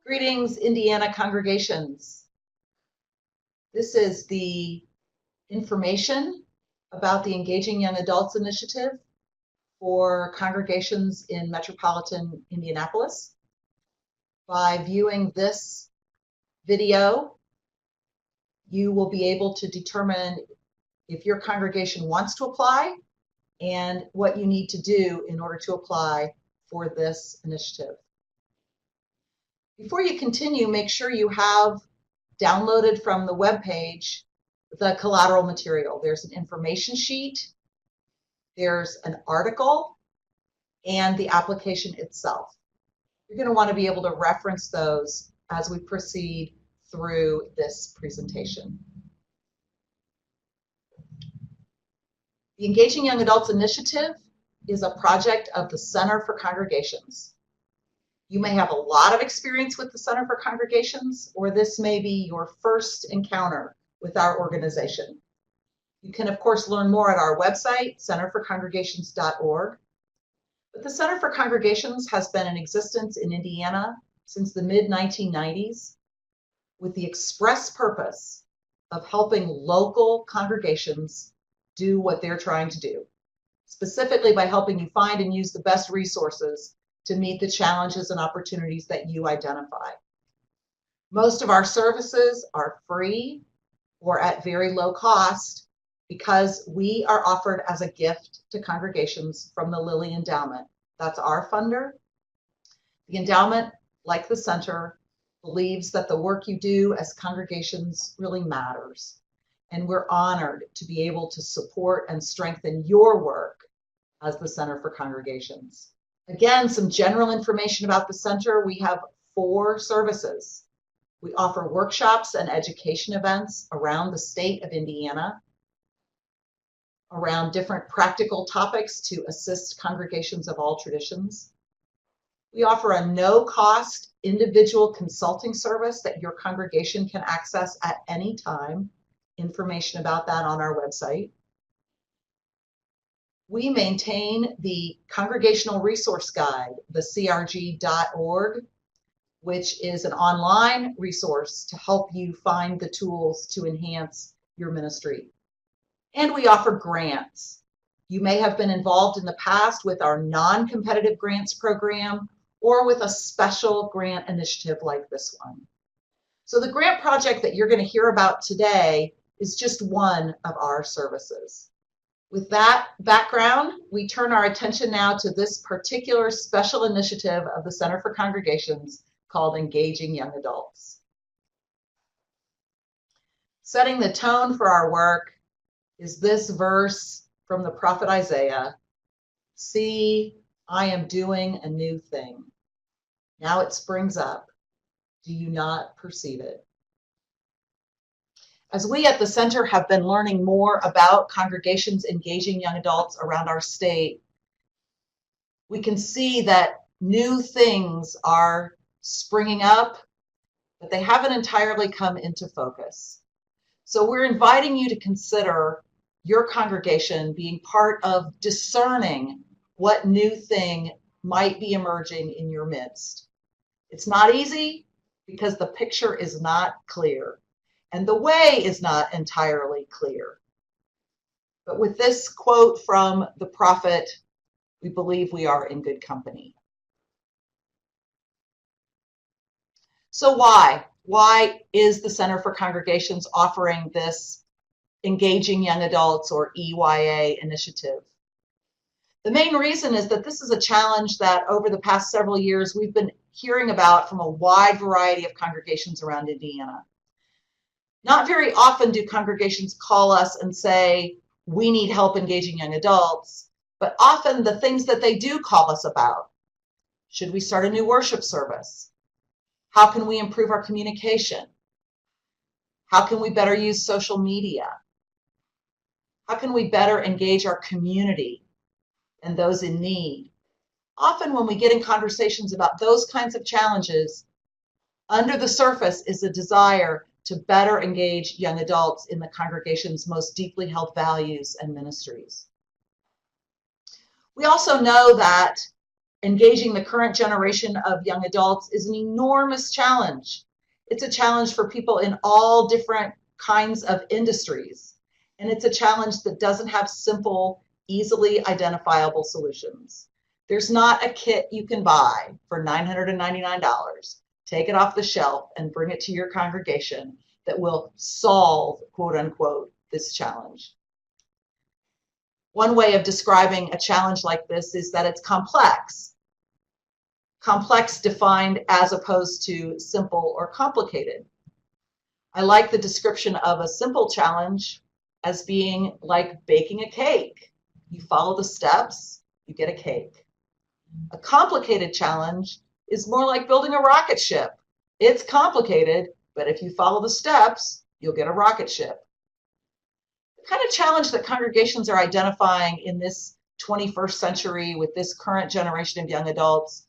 Greetings, Indiana congregations. This is the information about the Engaging Young Adults initiative for congregations in metropolitan Indianapolis. By viewing this video, you will be able to determine if your congregation wants to apply and what you need to do in order to apply for this initiative. Before you continue, make sure you have downloaded from the webpage the collateral material. There's an information sheet, there's an article, and the application itself. You're going to want to be able to reference those as we proceed through this presentation. The Engaging Young Adults Initiative is a project of the Center for Congregations. You may have a lot of experience with the Center for Congregations, or this may be your first encounter with our organization. You can, of course, learn more at our website, centerforcongregations.org. But the Center for Congregations has been in existence in Indiana since the mid-1990s with the express purpose of helping local congregations do what they're trying to do, specifically by helping you find and use the best resources to meet the challenges and opportunities that you identify. Most of our services are free or at very low cost because we are offered as a gift to congregations from the Lilly Endowment. That's our funder. The endowment, like the center, believes that the work you do as congregations really matters. And we're honored to be able to support and strengthen your work as the Center for Congregations. Again, some general information about the center. We have 4 services. We offer workshops and education events around the state of Indiana, around different practical topics to assist congregations of all traditions. We offer a no-cost individual consulting service that your congregation can access at any time. Information about that on our website. We maintain the Congregational Resource Guide, the crg.org, which is an online resource to help you find the tools to enhance your ministry. And we offer grants. You may have been involved in the past with our non-competitive grants program or with a special grant initiative like this one. So the grant project that you're going to hear about today is just one of our services. With that background, we turn our attention now to this particular special initiative of the Center for Congregations called Engaging Young Adults. Setting the tone for our work is this verse from the prophet Isaiah. See, I am doing a new thing. Now it springs up. Do you not perceive it? As we at the center have been learning more about congregations engaging young adults around our state, we can see that new things are springing up, but they haven't entirely come into focus. So we're inviting you to consider your congregation being part of discerning what new thing might be emerging in your midst. It's not easy because the picture is not clear. And the way is not entirely clear. But with this quote from the prophet, we believe we are in good company. So why? Why is the Center for Congregations offering this Engaging Young Adults, or EYA, initiative? The main reason is that this is a challenge that over the past several years we've been hearing about from a wide variety of congregations around Indiana. Not very often do congregations call us and say, we need help engaging young adults, but often the things that they do call us about. Should we start a new worship service? How can we improve our communication? How can we better use social media? How can we better engage our community and those in need? Often when we get in conversations about those kinds of challenges, under the surface is a desire to better engage young adults in the congregation's most deeply held values and ministries. We also know that engaging the current generation of young adults is an enormous challenge. It's a challenge for people in all different kinds of industries. And it's a challenge that doesn't have simple, easily identifiable solutions. There's not a kit you can buy for $999, take it off the shelf and bring it to your congregation that will solve, quote unquote, this challenge. One way of describing a challenge like this is that it's complex. Complex defined as opposed to simple or complicated. I like the description of a simple challenge as being like baking a cake. You follow the steps, you get a cake. A complicated challenge is more like building a rocket ship. It's complicated, but if you follow the steps, you'll get a rocket ship. The kind of challenge that congregations are identifying in this 21st century with this current generation of young adults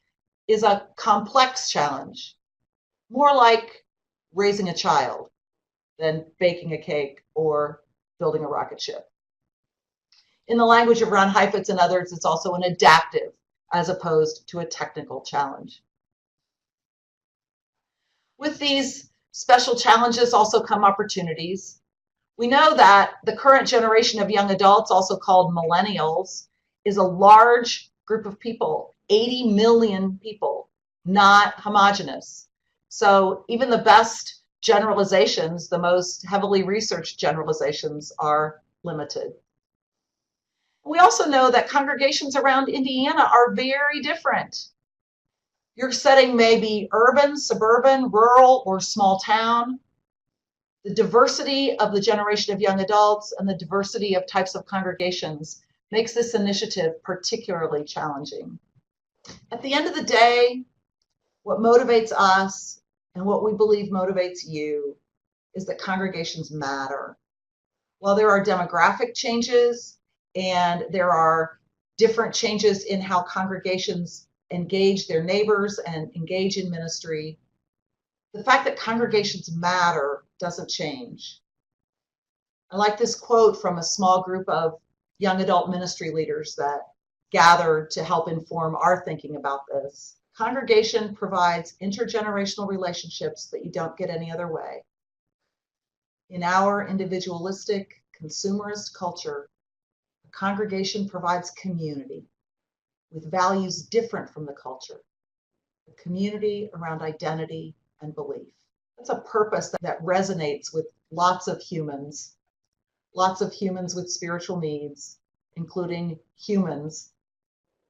is a complex challenge, more like raising a child than baking a cake or building a rocket ship. In the language of Ron Heifetz and others, it's also an adaptive as opposed to a technical challenge. With these special challenges also come opportunities. We know that the current generation of young adults, also called millennials, is a large group of people, 80 million people, not homogenous. So even the best generalizations, the most heavily researched generalizations, are limited. We also know that congregations around Indiana are very different. Your setting may be urban, suburban, rural, or small town. The diversity of the generation of young adults and the diversity of types of congregations makes this initiative particularly challenging. At the end of the day, what motivates us and what we believe motivates you is that congregations matter. While there are demographic changes and there are different changes in how congregations engage their neighbors and engage in ministry, the fact that congregations matter doesn't change. I like this quote from a small group of young adult ministry leaders that gathered to help inform our thinking about this. Congregation provides intergenerational relationships that you don't get any other way. In our individualistic, consumerist culture, a congregation provides community with values different from the culture, a community around identity and belief. That's a purpose that resonates with lots of humans with spiritual needs, including humans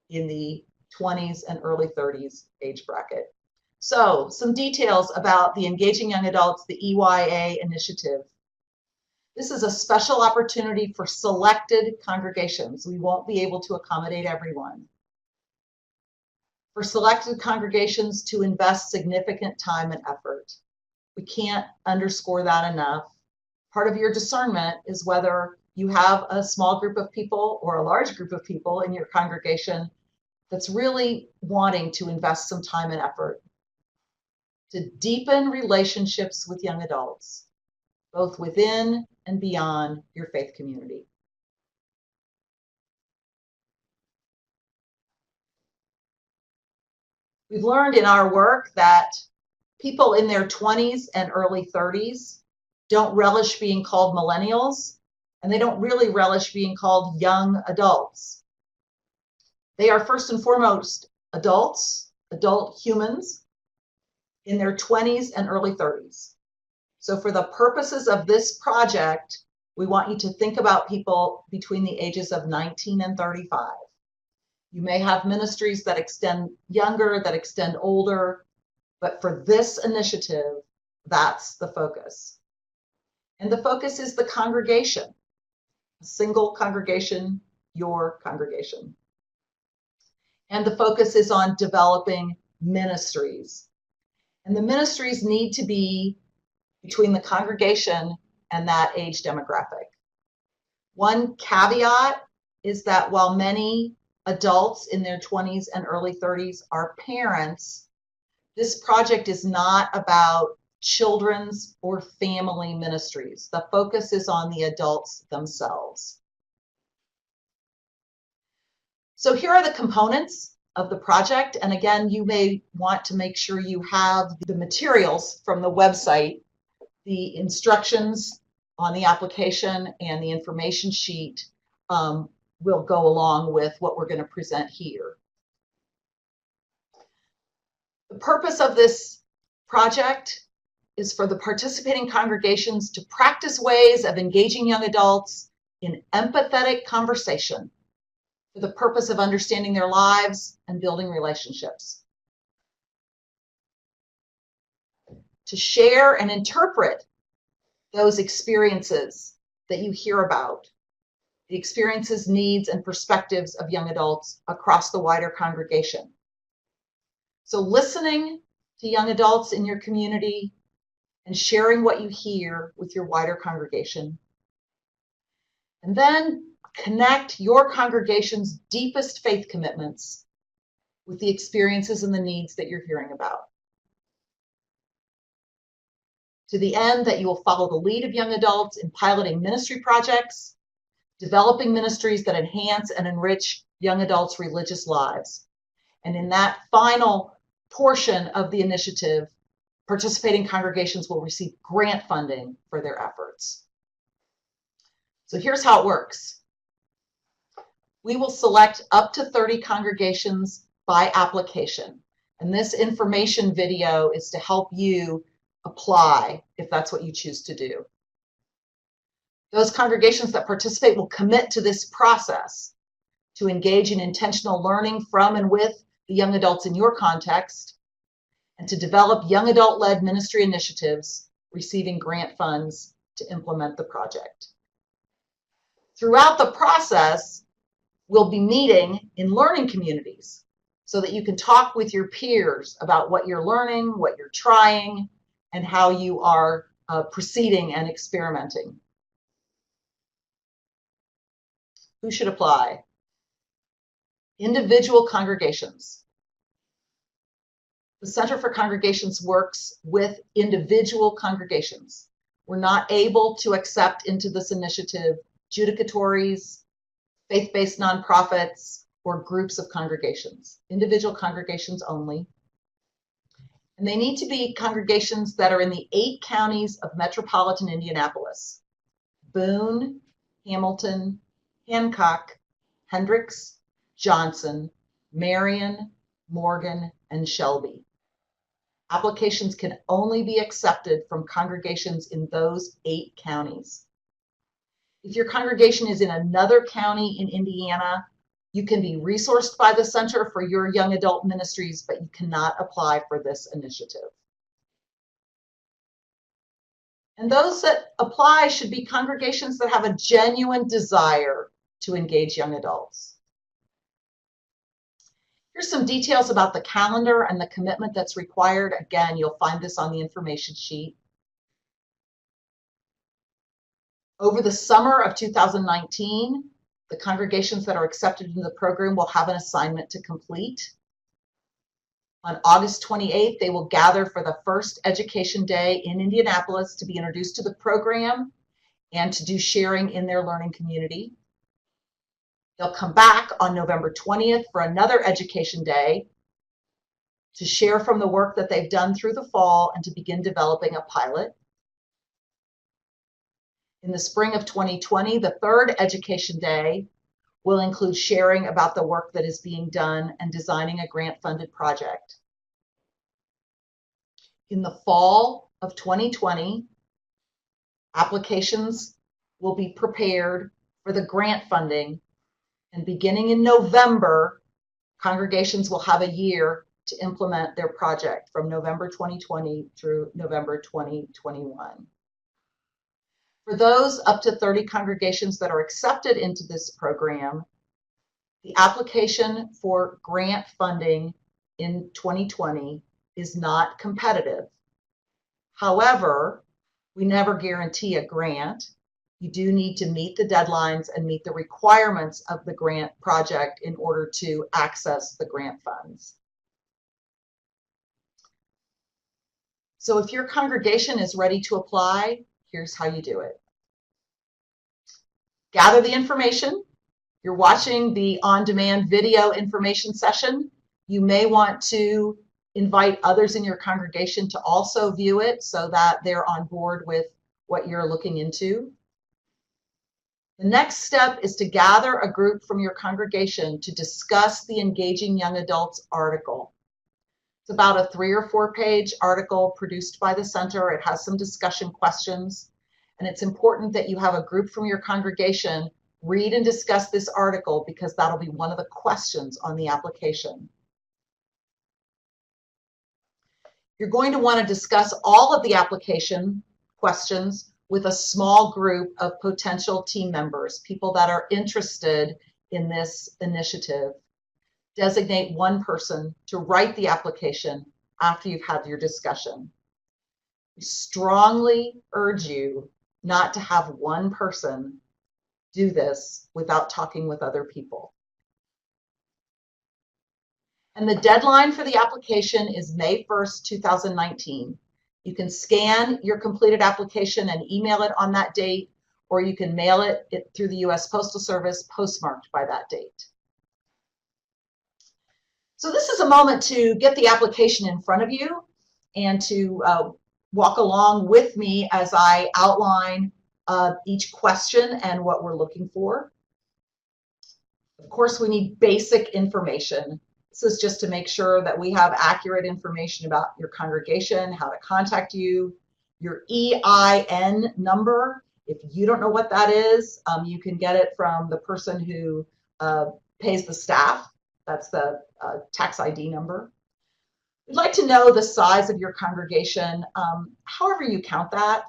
in the 20s and early 30s age bracket. So, some details about the Engaging Young Adults, the EYA initiative. This is a special opportunity for selected congregations. We won't be able to accommodate everyone. For selected congregations to invest significant time and effort. We can't underscore that enough. Part of your discernment is whether you have a small group of people or a large group of people in your congregation that's really wanting to invest some time and effort to deepen relationships with young adults, both within and beyond your faith community. We've learned in our work that people in their 20s and early 30s don't relish being called millennials, and they don't really relish being called young adults. They are first and foremost adults, adult humans in their 20s and early 30s. So for the purposes of this project, we want you to think about people between the ages of 19 and 35. You may have ministries that extend younger, that extend older, but for this initiative, that's the focus. And the focus is the congregation, a single congregation, your congregation. And the focus is on developing ministries. And the ministries need to be between the congregation and that age demographic. One caveat is that while many adults in their 20s and early 30s are parents, this project is not about children's or family ministries. The focus is on the adults themselves. So here are the components of the project. And again, you may want to make sure you have the materials from the website, the instructions on the application, and the information sheet will go along with what we're going to present here. The purpose of this project is for the participating congregations to practice ways of engaging young adults in empathetic conversation for the purpose of understanding their lives and building relationships. To share and interpret those experiences that you hear about, the experiences, needs, and perspectives of young adults across the wider congregation. So listening to young adults in your community and sharing what you hear with your wider congregation. And then connect your congregation's deepest faith commitments with the experiences and the needs that you're hearing about. To the end that you will follow the lead of young adults in piloting ministry projects, developing ministries that enhance and enrich young adults' religious lives. And in that final portion of the initiative, participating congregations will receive grant funding for their efforts. So here's how it works. We will select up to 30 congregations by application. And this information video is to help you apply if that's what you choose to do. Those congregations that participate will commit to this process to engage in intentional learning from and with the young adults in your context, and to develop young adult-led ministry initiatives receiving grant funds to implement the project. Throughout the process, we'll be meeting in learning communities so that you can talk with your peers about what you're learning, what you're trying, and how you are proceeding and experimenting. Who should apply? Individual congregations. The Center for Congregations works with individual congregations. We're not able to accept into this initiative judicatories, faith-based nonprofits, or groups of congregations. Individual congregations only. And they need to be congregations that are in the 8 counties of metropolitan Indianapolis: Boone, Hamilton, Hancock, Hendricks, Johnson, Marion, Morgan, and Shelby. Applications can only be accepted from congregations in those 8 counties. If your congregation is in another county in Indiana, you can be resourced by the Center for your young adult ministries, but you cannot apply for this initiative. And those that apply should be congregations that have a genuine desire to engage young adults. Here's some details about the calendar and the commitment that's required. Again, you'll find this on the information sheet. Over the summer of 2019, the congregations that are accepted into the program will have an assignment to complete. On August 28th, they will gather for the first Education Day in Indianapolis to be introduced to the program and to do sharing in their learning community. They'll come back on November 20th for another Education Day to share from the work that they've done through the fall and to begin developing a pilot. In the spring of 2020, the third Education Day will include sharing about the work that is being done and designing a grant-funded project. In the fall of 2020, applications will be prepared for the grant funding, and beginning in November, congregations will have a year to implement their project from November 2020 through November 2021. For those up to 30 congregations that are accepted into this program, the application for grant funding in 2020 is not competitive. However, we never guarantee a grant. You do need to meet the deadlines and meet the requirements of the grant project in order to access the grant funds. So if your congregation is ready to apply, here's how you do it. Gather the information. you're watching the on-demand video information session, you may want to invite others in your congregation to also view it so that they're on board with what you're looking into. The next step is to gather a group from your congregation to discuss the Engaging Young Adults article. It's about a 3 or 4 page article produced by the center. It has some discussion questions, and it's important that you have a group from your congregation read and discuss this article because that'll be one of the questions on the application. You're going to want to discuss all of the application questions with a small group of potential team members, people that are interested in this initiative. Designate one person to write the application after you've had your discussion. We strongly urge you not to have one person do this without talking with other people. And the deadline for the application is May 1st, 2019. You can scan your completed application and email it on that date, or you can mail it through the U.S. Postal Service postmarked by that date. So this is a moment to get the application in front of you and to walk along with me as I outline each question and what we're looking for. Of course, we need basic information. This is just to make sure that we have accurate information about your congregation, how to contact you, your EIN number. If you don't know what that is, you can get it from the person who pays the staff. That's the tax ID number. We'd like to know the size of your congregation, however you count that.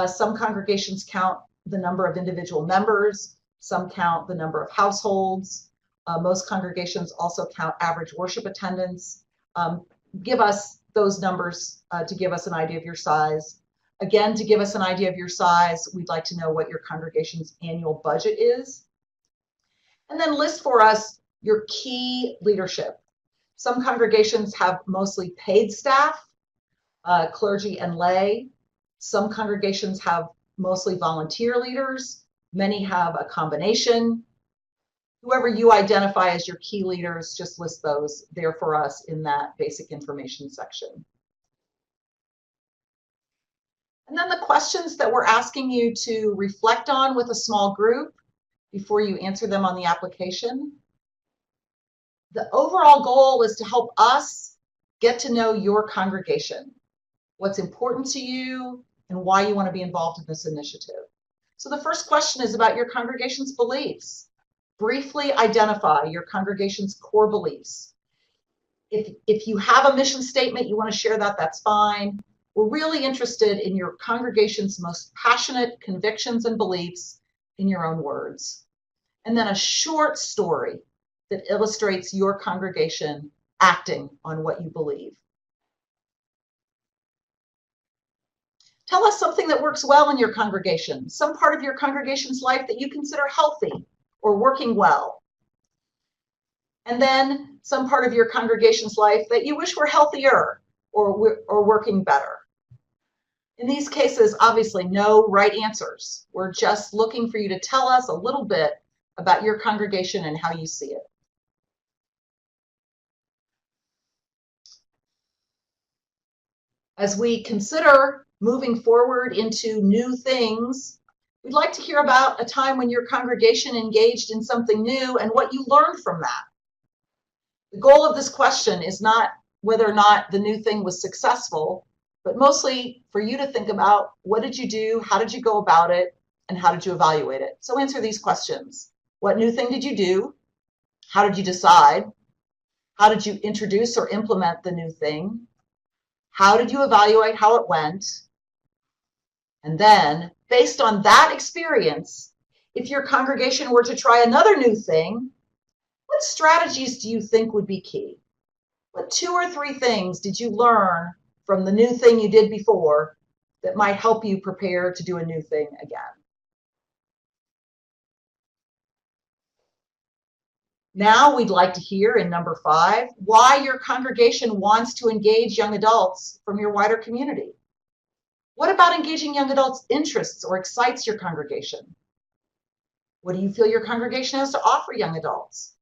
Some congregations count the number of individual members. Some count the number of households. Most congregations also count average worship attendance. Give us those numbers to give us an idea of your size. Again, to give us an idea of your size, we'd like to know what your congregation's annual budget is. And then list for us your key leadership. Some congregations have mostly paid staff, clergy and lay. Some congregations have mostly volunteer leaders. Many have a combination. Whoever you identify as your key leaders, just list those there for us in that basic information section. And then the questions that we're asking you to reflect on with a small group before you answer them on the application. The overall goal is to help us get to know your congregation, what's important to you, and why you want to be involved in this initiative. So the first question is about your congregation's beliefs. Briefly identify your congregation's core beliefs. If you have a mission statement, you want to share that, that's fine. We're really interested in your congregation's most passionate convictions and beliefs in your own words. And then a short story that illustrates your congregation acting on what you believe. Tell us something that works well in your congregation, some part of your congregation's life that you consider healthy or working well. And then some part of your congregation's life that you wish were healthier or working better. In these cases, obviously, no right answers. We're just looking for you to tell us a little bit about your congregation and how you see it. As we consider moving forward into new things, we'd like to hear about a time when your congregation engaged in something new and what you learned from that. The goal of this question is not whether or not the new thing was successful, but mostly for you to think about what did you do, how did you go about it, and how did you evaluate it? So answer these questions. What new thing did you do? How did you decide? How did you introduce or implement the new thing? How did you evaluate how it went? And then, based on that experience, if your congregation were to try another new thing, what strategies do you think would be key? What 2 or 3 things did you learn from the new thing you did before that might help you prepare to do a new thing again? Now we'd like to hear in number 5, why your congregation wants to engage young adults from your wider community. What about engaging young adults' interests or excites your congregation? What do you feel your congregation has to offer young adults?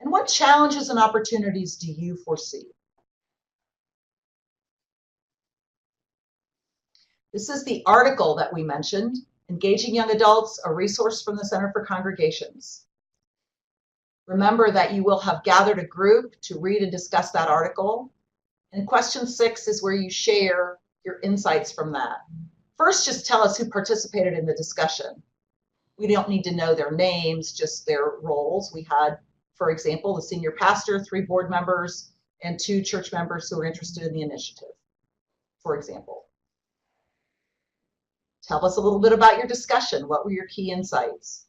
And what challenges and opportunities do you foresee? This is the article that we mentioned, Engaging Young Adults, a resource from the Center for Congregations. Remember that you will have gathered a group to read and discuss that article. And question 6 is where you share your insights from that. First, just tell us who participated in the discussion. We don't need to know their names, just their roles. We had, for example, the senior pastor, 3 board members, and 2 church members who were interested in the initiative, for example. Tell us a little bit about your discussion. What were your key insights?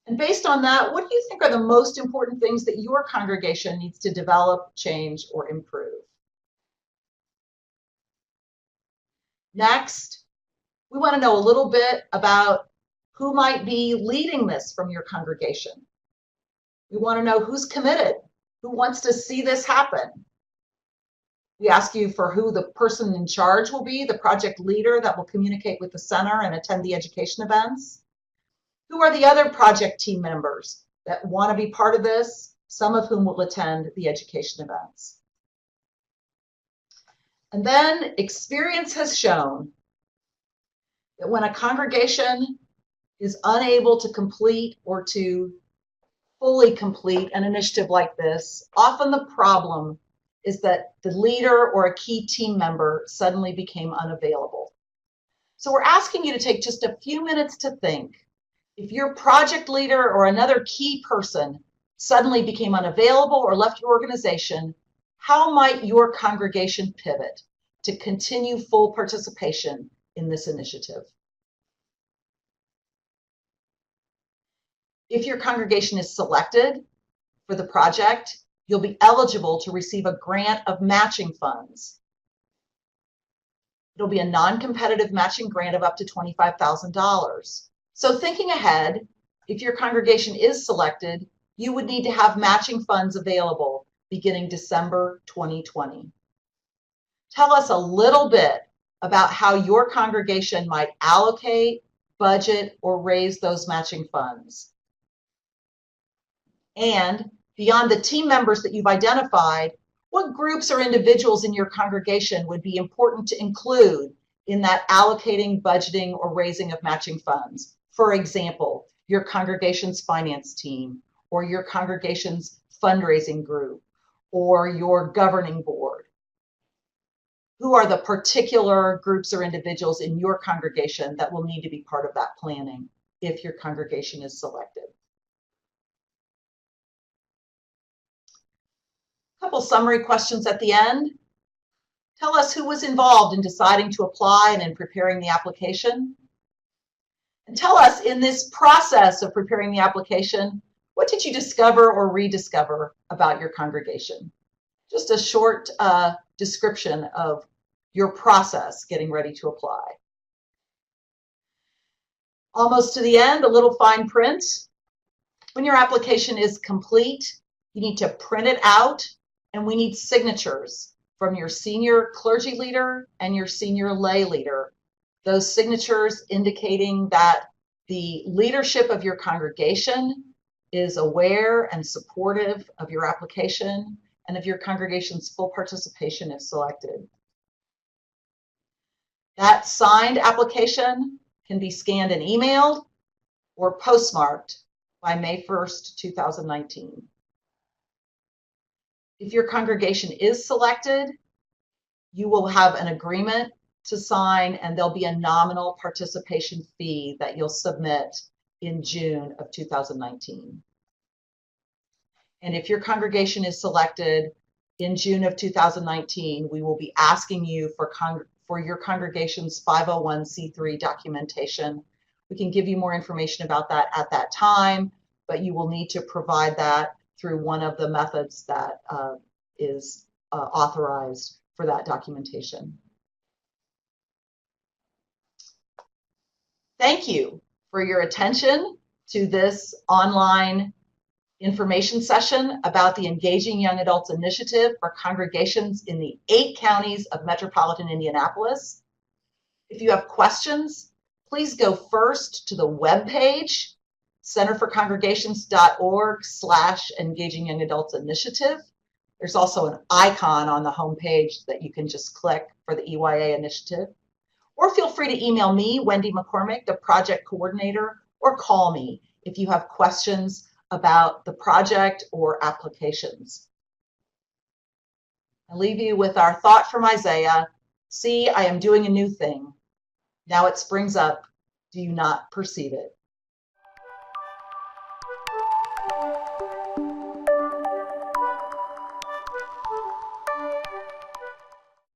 And based on that, what do you think are the most important things that your congregation needs to develop, change, or improve? Next, we want to know a little bit about who might be leading this from your congregation. We want to know who's committed, who wants to see this happen. We ask you for who the person in charge will be, the project leader that will communicate with the center and attend the education events. Who are the other project team members that want to be part of this, some of whom will attend the education events? And then experience has shown that when a congregation is unable to complete or to fully complete an initiative like this, often the problem is that the leader or a key team member suddenly became unavailable. So we're asking you to take just a few minutes to think. If your project leader or another key person suddenly became unavailable or left your organization, how might your congregation pivot to continue full participation in this initiative? If your congregation is selected for the project, you'll be eligible to receive a grant of matching funds. It'll be a non-competitive matching grant of up to $25,000. So thinking ahead, if your congregation is selected, you would need to have matching funds available beginning December 2020. Tell us a little bit about how your congregation might allocate, budget, or raise those matching funds. And beyond the team members that you've identified, what groups or individuals in your congregation would be important to include in that allocating, budgeting, or raising of matching funds? For example, your congregation's finance team, or your congregation's fundraising group, or your governing board. Who are the particular groups or individuals in your congregation that will need to be part of that planning if your congregation is selected? A couple summary questions at the end. Tell us who was involved in deciding to apply and in preparing the application. And tell us, in this process of preparing the application, what did you discover or rediscover about your congregation? Just a short description of your process getting ready to apply. Almost to the end, a little fine print. When your application is complete, you need to print it out, and we need signatures from your senior clergy leader and your senior lay leader. Those signatures indicating that the leadership of your congregation is aware and supportive of your application and of your congregation's full participation if selected. That signed application can be scanned and emailed or postmarked by May 1st, 2019. If your congregation is selected, you will have an agreement to sign, and there'll be a nominal participation fee that you'll submit in June of 2019. And if your congregation is selected in June of 2019, we will be asking you for your congregation's 501c3 documentation. We can give you more information about that at that time, but you will need to provide that through one of the methods that is authorized for that documentation. Thank you for your attention to this online information session about the Engaging Young Adults Initiative for congregations in the 8 counties of metropolitan Indianapolis. If you have questions, please go first to the webpage, centerforcongregations.org/Engaging Young Adults Initiative. There's also an icon on the homepage that you can just click for the EYA initiative. Or feel free to email me, Wendy McCormick, the project coordinator, or call me if you have questions about the project or applications. I leave you with our thought from Isaiah. See, I am doing a new thing. Now it springs up. Do you not perceive it?